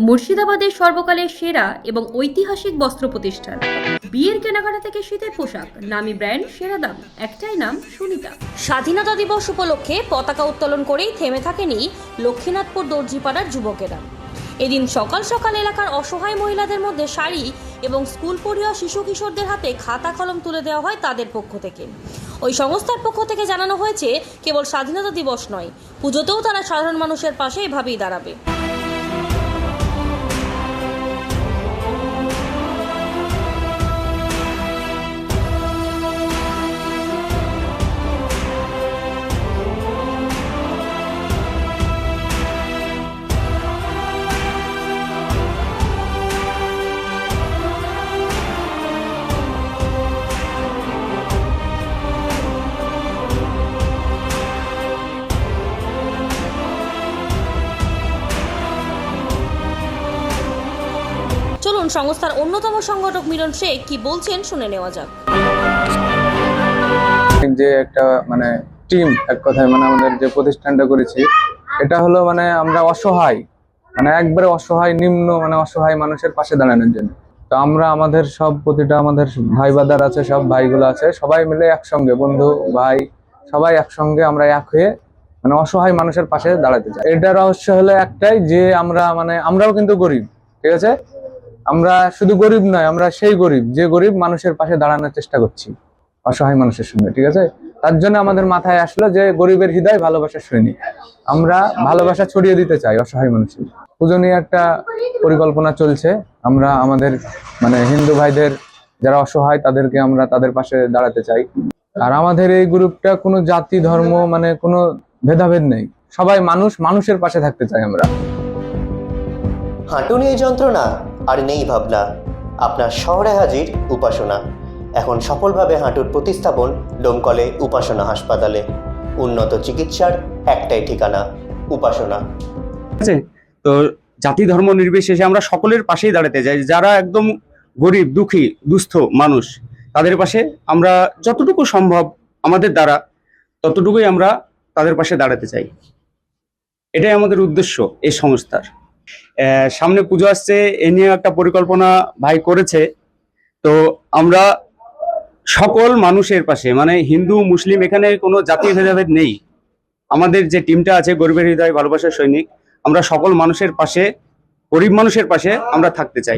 মুর্শিদাবাদের সর্বকালের সেরা এবং ঐতিহাসিক বস্ত্র প্রতিষ্ঠান। বিয়ের কেনাকাটা থেকে শীতের পোশাক, নামি ব্র্যান্ড, সেরা দাম, একটাই নাম, সুনিতা। স্বাধীনতা দিবস উপলক্ষে পতাকা উত্তোলন করেই থেমে থাকেনি লক্ষ্মীনাথপুর দর্জিপাড়ার যুবকেরা। এদিন সকাল সকাল এলাকার অসহায় মহিলাদের মধ্যে শাড়ি এবং স্কুল পড়ুয়া শিশু কিশোরদের হাতে খাতা কলম তুলে দেওয়া হয় তাদের পক্ষ থেকে। ওই সংস্থার পক্ষ থেকে জানানো হয়েছে, কেবল স্বাধীনতা দিবস নয়, পুজোতেও তারা সাধারণ মানুষের পাশে এভাবেই দাঁড়াবে। চলুন সংস্থার অন্যতম সংগঠক মিলন শেখ কি বলছেন শুনে নেওয়া যাক। যে একটা টিম, এক কথায় আমাদের যে প্রতিষ্ঠানটা করেছি, এটা হলো আমরা অসহায়, একবারে অসহায়, নিম্ন অসহায় মানুষের পাশে দাঁড়ানোর জন্য। তো আমরা আমাদের প্রতিটা আমাদের ভাই বাদার আছে, সব ভাইগুলো আছে, সবাই মিলে একসঙ্গে, বন্ধু ভাই সবাই একসঙ্গে আমরা এক হয়ে অসহায় মানুষের পাশে দাঁড়াতে চাই। এটা রহস্য হলো একটাই, যে আমরাও কিন্তু গরিব, ঠিক আছে? আমরা শুধু গরিব নয়, আমরা সেই গরিব যে গরিব মানুষের পাশে দাঁড়ানোর চেষ্টা করছি, অসহায় মানুষের সঙ্গে, ঠিক আছে? তার জন্য আমাদের মাথায় আসলো যে গরিবের হৃদয় ভালোবাসার সৈনিক, আমরা ভালোবাসা ছড়িয়ে দিতে চাই অসহায় মানুষের। পুজো নিয়ে একটা পরিকল্পনা চলছে। আমরা আমাদের হিন্দু ভাইদের যারা অসহায় তাদেরকে আমরা তাদের পাশে দাঁড়াতে চাই। আর আমাদের এই গ্রুপটা কোনো জাতি ধর্ম কোনো ভেদাভেদ নেই, সবাই মানুষের পাশে থাকতে চাই আমরা। হাঁটু নিয়ে যন্ত্রণা আর নেই ভাবনা, আপনার শহরে হাজির উপাসনা। এখন সফলভাবে হাঁটুর প্রতিস্থাপন ডোমকলে উপাসনা হাসপাতালে। উন্নত চিকিৎসার একটাই ঠিকানা, উপাসনা। তো জাতি ধর্ম নির্বিশেষে আমরা সকলের পাশেই দাঁড়াতে চাই। যারা একদম গরিব, দুঃখী, দুস্থ মানুষ, তাদের পাশে আমরা যতটুকু সম্ভব আমাদের দ্বারা ততটুকুই আমরা তাদের পাশে দাঁড়াতে চাই। এটাই আমাদের উদ্দেশ্য এই সংস্থার। সামনে পুজো আসছে, এ নিয়ে একটা পরিকল্পনা ভাই করেছে। তো আমরা সকল মানুষের পাশে, হিন্দু মুসলিম এখানে কোনো জাতি ভেদাভেদ নেই। আমাদের যে টিমটা আছে, গরিবের হৃদয় ভালোবাসার সৈনিক, আমরা সকল মানুষের পাশে, গরিব মানুষের পাশে আমরা থাকতে চাই।